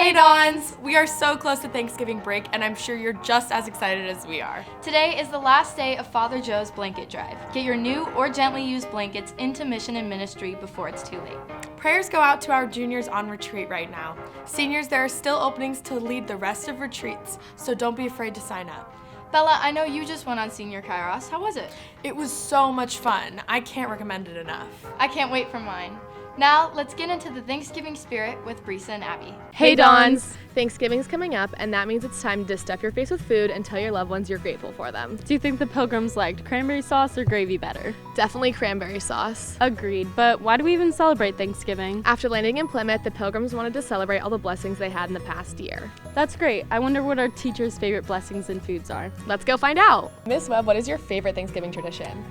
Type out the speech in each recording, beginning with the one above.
Hey Dons! We are so close to Thanksgiving break, and I'm sure you're just as excited as we are. Today is the last day of Father Joe's Blanket Drive. Get your new or gently used blankets into mission and ministry before it's too late. Prayers go out to our juniors on retreat right now. Seniors, there are still openings to lead the rest of retreats, so don't be afraid to sign up. Bella, I know you just went on Senior Kairos. How was it? It was so much fun. I can't recommend it enough. I can't wait for mine. Now, let's get into the Thanksgiving spirit with Brisa and Abby. Hey Dons! Thanksgiving's coming up, and that means it's time to stuff your face with food and tell your loved ones you're grateful for them. Do you think the Pilgrims liked cranberry sauce or gravy better? Definitely cranberry sauce. Agreed, but why do we even celebrate Thanksgiving? After landing in Plymouth, the Pilgrims wanted to celebrate all the blessings they had in the past year. That's great. I wonder what our teachers' favorite blessings and foods are. Let's go find out! Miss Webb, what is your favorite Thanksgiving tradition?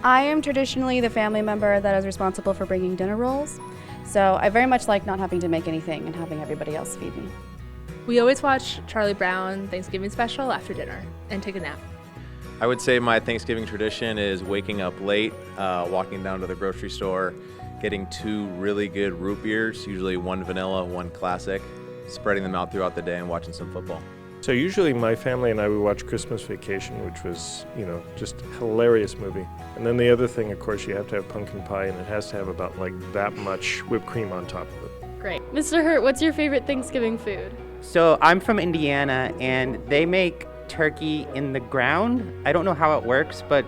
I am traditionally the family member that is responsible for bringing dinner rolls. So I very much like not having to make anything and having everybody else feed me. We always watch Charlie Brown Thanksgiving special after dinner and take a nap. I would say my Thanksgiving tradition is waking up late, walking down to the grocery store, getting 2 really good root beers, usually 1 vanilla, 1 classic, spreading them out throughout the day and watching some football. So usually my family and I would watch Christmas Vacation, which was, just a hilarious movie. And then the other thing, of course, you have to have pumpkin pie, and it has to have about that much whipped cream on top of it. Great. Mr. Hurt, what's your favorite Thanksgiving food? So I'm from Indiana, and they make turkey in the ground. I don't know how it works, but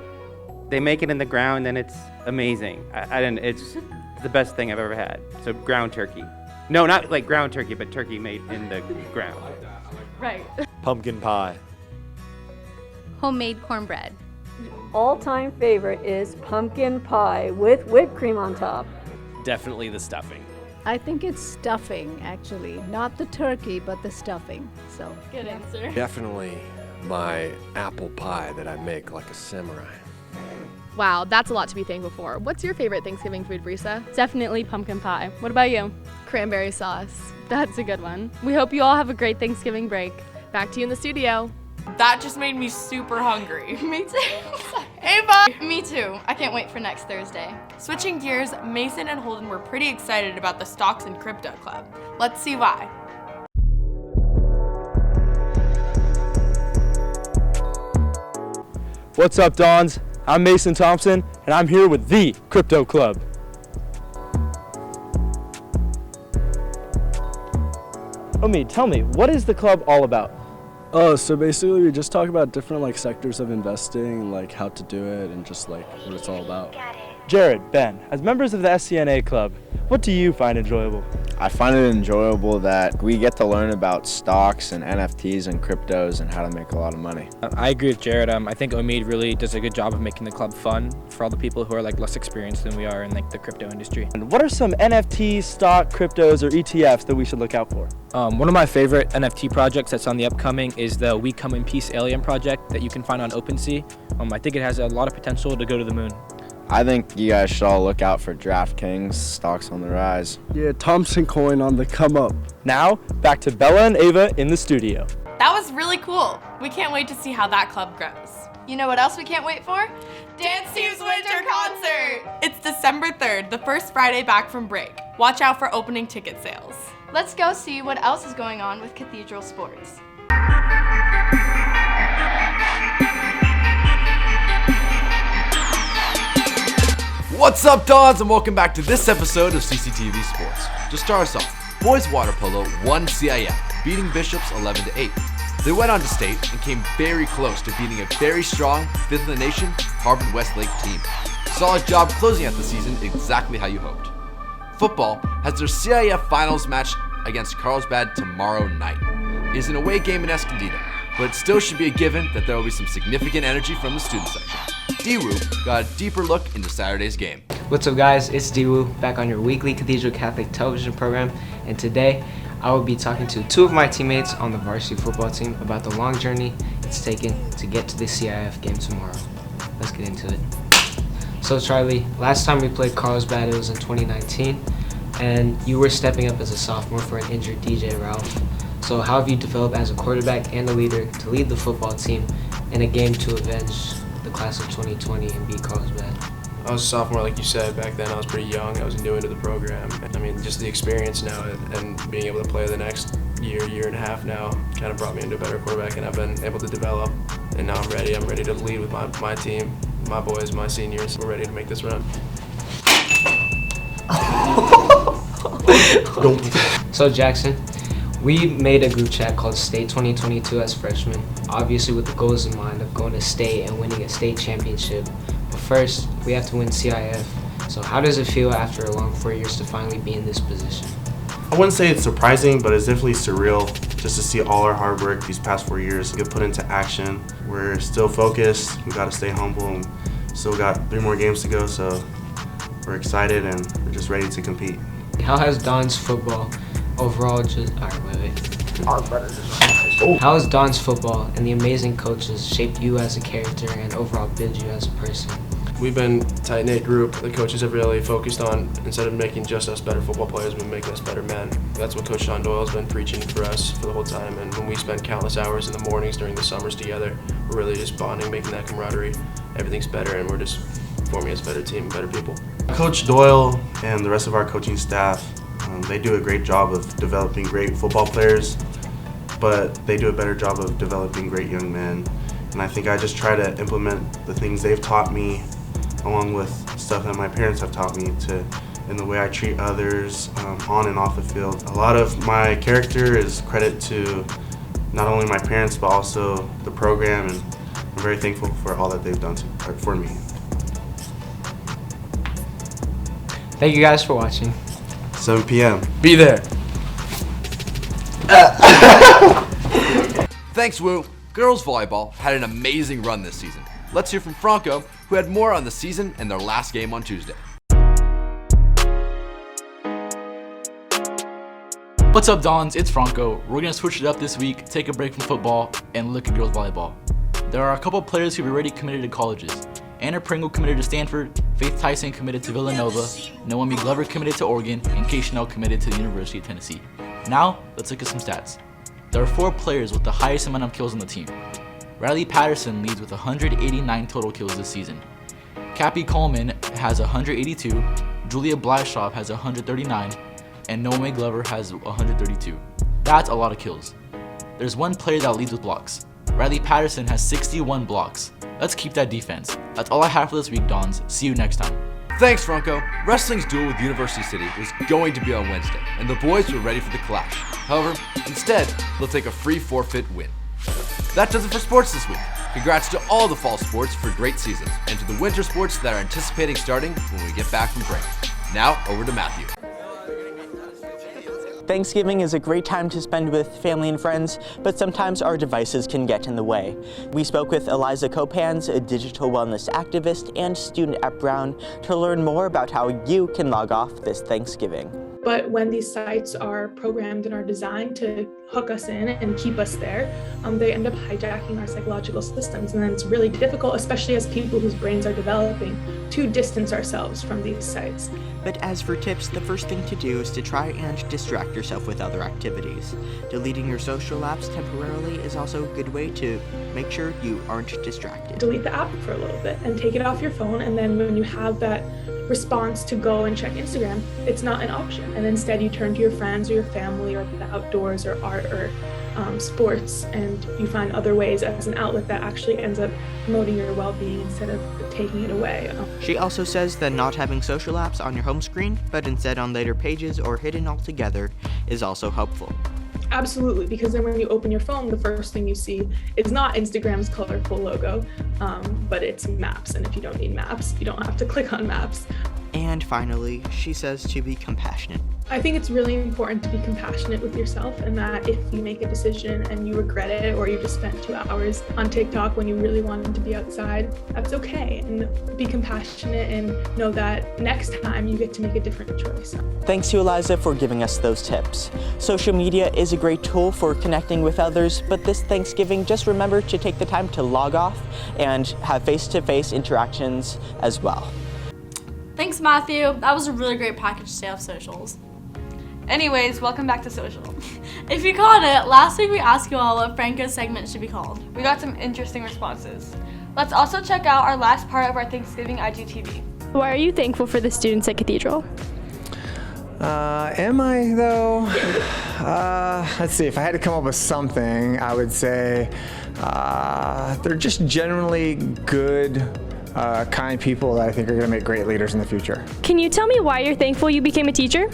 they make it in the ground, and it's amazing. It's the best thing I've ever had. So ground turkey. No, not like ground turkey, but turkey made in the ground. Right. Pumpkin pie. Homemade cornbread. All-time favorite is pumpkin pie with whipped cream on top. Definitely the stuffing. I think it's stuffing, actually. Not the turkey, but the stuffing. So good answer. Definitely my apple pie that I make like a samurai. Wow, that's a lot to be thankful for. What's your favorite Thanksgiving food, Brisa? Definitely pumpkin pie. What about you? Cranberry sauce. That's a good one. We hope you all have a great Thanksgiving break. Back to you in the studio. That just made me super hungry. Me too. Ava! Me too. I can't wait for next Thursday. Switching gears, Mason and Holden were pretty excited about the Stocks and Crypto Club. Let's see why. What's up, Dons? I'm Mason Thompson, and I'm here with the Crypto Club. Tell me, what is the club all about? So basically we just talk about different sectors of investing, how to do it, and just what it's all about. Jared, Ben, as members of the SCNA club, what do you find enjoyable? I find it enjoyable that we get to learn about stocks and NFTs and cryptos and how to make a lot of money. I agree with Jared. I think Omid really does a good job of making the club fun for all the people who are less experienced than we are in the crypto industry. And what are some NFTs, stock, cryptos, or ETFs that we should look out for? One of my favorite NFT projects that's on the upcoming is the We Come in Peace Alien project that you can find on OpenSea. I think it has a lot of potential to go to the moon. I think you guys should all look out for DraftKings, stocks on the rise. Yeah, Thompson coin on the come up. Now, back to Bella and Ava in the studio. That was really cool. We can't wait to see how that club grows. You know what else we can't wait for? Dance Team's Winter Concert! It's December 3rd, the first Friday back from break. Watch out for opening ticket sales. Let's go see what else is going on with Cathedral Sports. What's up, Dons, and welcome back to this episode of CCTV Sports. To start us off, boys water polo won CIF, beating Bishops 11-8. They went on to state and came very close to beating a very strong, 5th in the nation, Harvard Westlake team. Solid job closing out the season exactly how you hoped. Football has their CIF finals match against Carlsbad tomorrow night. It is an away game in Escondido, but it still should be a given that there will be some significant energy from the student section. D-Woo got a deeper look into Saturday's game. What's up, guys? It's D-Woo back on your weekly Cathedral Catholic television program, and today I will be talking to 2 of my teammates on the varsity football team about the long journey it's taken to get to the CIF game tomorrow. Let's get into it. So Charlie, last time we played Carlsbad, it was in 2019, and you were stepping up as a sophomore for an injured DJ Ralph. So how have you developed as a quarterback and a leader to lead the football team in a game to avenge the class of 2020 and beat Carlsbad? I was a sophomore, like you said. Back then I was pretty young. I was new into the program. Just the experience now and being able to play the next year and a half now kind of brought me into a better quarterback, and I've been able to develop. And now I'm ready. I'm ready to lead with my team, my boys, my seniors. We're ready to make this run. So Jackson, we made a group chat called State 2022 as freshmen, obviously with the goals in mind of going to state and winning a state championship. But first, we have to win CIF. So how does it feel after a long 4 years to finally be in this position? I wouldn't say it's surprising, but it's definitely surreal just to see all our hard work these past 4 years get put into action. We're still focused, we gotta stay humble, and still got 3 more games to go, so we're excited and we're just ready to compete. How has Don's football overall How has Don's football and the amazing coaches shaped you as a character and overall build you as a person? We've been a tight-knit group. The coaches have really focused on, instead of making just us better football players, we've been making us better men. That's what Coach Sean Doyle's been preaching for us for the whole time. And when we spend countless hours in the mornings during the summers together, we're really just bonding, making that camaraderie. Everything's better, and we're just forming us a better team, better people. Coach Doyle and the rest of our coaching staff, they do a great job of developing great football players, but they do a better job of developing great young men. And I think I just try to implement the things they've taught me, along with stuff that my parents have taught me in the way I treat others on and off the field. A lot of my character is credit to not only my parents, but also the program, and I'm very thankful for all that they've done for me. Thank you guys for watching. 7 p.m. Be there. Thanks, Woo. Girls volleyball had an amazing run this season. Let's hear from Franco, who had more on the season and their last game on Tuesday. What's up, Dons? It's Franco. We're going to switch it up this week, take a break from football, and look at girls volleyball. There are a couple players who've already committed to colleges. Anna Pringle committed to Stanford, Faith Tyson committed to Villanova, Naomi Glover committed to Oregon, and Kay Chanel committed to the University of Tennessee. Now, let's look at some stats. There are 4 players with the highest amount of kills on the team. Riley Patterson leads with 189 total kills this season. Cappy Coleman has 182, Julia Blyshop has 139, and Naomi Glover has 132. That's a lot of kills. There's one player that leads with blocks. Riley Patterson has 61 blocks. Let's keep that defense. That's all I have for this week, Dons. See you next time. Thanks, Franco. Wrestling's duel with University City was going to be on Wednesday, and the boys were ready for the clash. However, instead, they'll take a free forfeit win. That does it for sports this week. Congrats to all the fall sports for great seasons, and to the winter sports that are anticipating starting when we get back from break. Now, over to Matthew. Thanksgiving is a great time to spend with family and friends, but sometimes our devices can get in the way. We spoke with Eliza Copans, a digital wellness activist and student at Brown, to learn more about how you can log off this Thanksgiving. But when these sites are programmed and are designed to hook us in and keep us there, they end up hijacking our psychological systems. And then it's really difficult, especially as people whose brains are developing, to distance ourselves from these sites. But as for tips, the first thing to do is to try and distract yourself with other activities. Deleting your social apps temporarily is also a good way to make sure you aren't distracted. Delete the app for a little bit and take it off your phone, and then when you have that response to go and check Instagram, it's not an option. And instead you turn to your friends or your family or the outdoors or art or sports, and you find other ways as an outlet that actually ends up promoting your well-being instead of taking it away. She also says that not having social apps on your home screen, but instead on later pages or hidden altogether, is also helpful. Absolutely, because then when you open your phone, the first thing you see is not Instagram's colorful logo, but it's maps. And if you don't need maps, you don't have to click on maps. And finally, she says to be compassionate. I think it's really important to be compassionate with yourself, and that if you make a decision and you regret it, or you just spent 2 hours on TikTok when you really wanted to be outside, that's okay. And be compassionate and know that next time you get to make a different choice. Thanks to Eliza for giving us those tips. Social media is a great tool for connecting with others, but this Thanksgiving, just remember to take the time to log off and have face-to-face interactions as well. Thanks, Matthew. That was a really great package today of socials. Anyways, welcome back to Social. If you caught it, last week we asked you all what Franco's segment should be called. We got some interesting responses. Let's also check out our last part of our Thanksgiving IGTV. Why are you thankful for the students at Cathedral? Am I though? Let's see, if I had to come up with something, I would say they're just generally good, kind people that I think are going to make great leaders in the future. Can you tell me why you're thankful you became a teacher?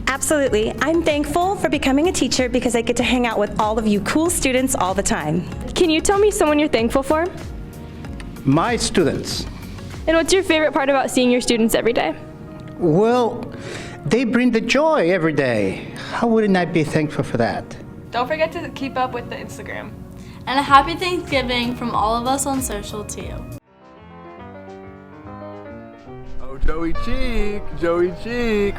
Absolutely. I'm thankful for becoming a teacher because I get to hang out with all of you cool students all the time. Can you tell me someone you're thankful for? My students. And what's your favorite part about seeing your students every day? Well, they bring the joy every day. How wouldn't I be thankful for that? Don't forget to keep up with the Instagram. And a happy Thanksgiving from all of us on social too. Oh, Joey Cheek, Joey Cheek.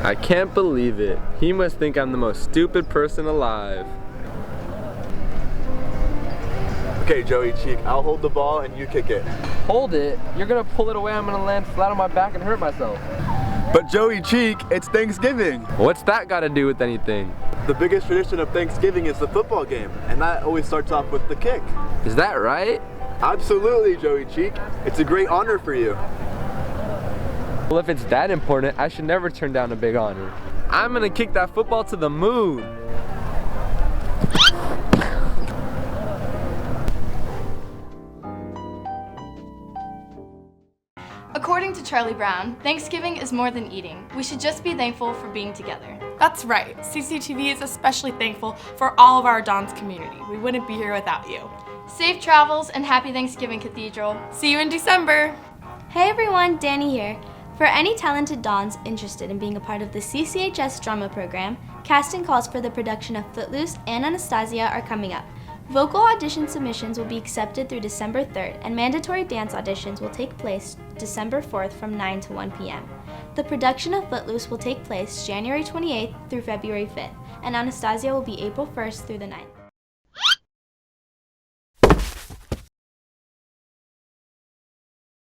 I can't believe it. He must think I'm the most stupid person alive. Okay, Joey Cheek, I'll hold the ball and you kick it. Hold it? You're gonna pull it away, I'm gonna land flat on my back and hurt myself. But Joey Cheek, it's Thanksgiving. What's that got to do with anything? The biggest tradition of Thanksgiving is the football game, and that always starts off with the kick. Is that right? Absolutely, Joey Cheek. It's a great honor for you. Well, if it's that important, I should never turn down a big honor. I'm gonna kick that football to the moon. According to Charlie Brown, Thanksgiving is more than eating. We should just be thankful for being together. That's right. CCTV is especially thankful for all of our Dons community. We wouldn't be here without you. Safe travels and happy Thanksgiving, Cathedral. See you in December. Hey everyone, Danny here. For any talented Dons interested in being a part of the CCHS drama program, casting calls for the production of Footloose and Anastasia are coming up. Vocal audition submissions will be accepted through December 3rd, and mandatory dance auditions will take place December 4th from 9 to 1 p.m. The production of Footloose will take place January 28th through February 5th, and Anastasia will be April 1st through the 9th.